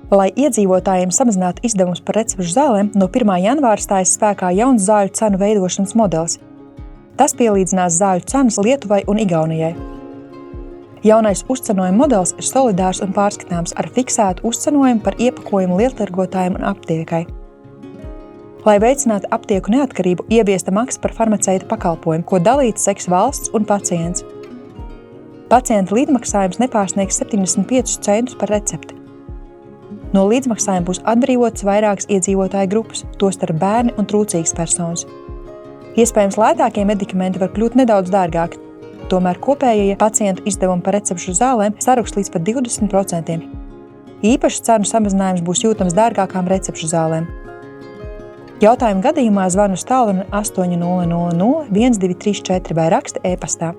Lai iedzīvotājiem samazinātu izdevumus par recepšu zālēm, no 1. janvāra stājas spēkā jauns zāļu cenu veidošanas modelis. Tas pielīdzinās zāļu cenas Lietuvai un Igaunijai. Jaunais uzcenojuma modelis ir solidārs un pārskatāms ar fiksētu uzcenojumu par iepakojumu lieltirgotājiem un aptiekai. Lai veicinātu aptieku neatkarību, ieviesta maksa par farmaceita pakalpojumu, ko dalīts seks valsts un pacients. Pacienta līdzmaksājums nepārsniegs 75 centus par recepti. No līdzmaksājuma būs atbrīvotas vairākas iedzīvotāju grupas, tostarp bērni un trūcīgas personas. Iespējams, lētākie medikamenti var kļūt nedaudz dārgāki, tomēr kopējie pacientu izdevumi par recepšu zālēm saruks līdz pat 20%. Īpašs cenu samazinājums būs jūtams dārgākām recepšu zālēm. Jautājumu gadījumā zvanu uz tālruni 800 1234 vai raksti e-pastā.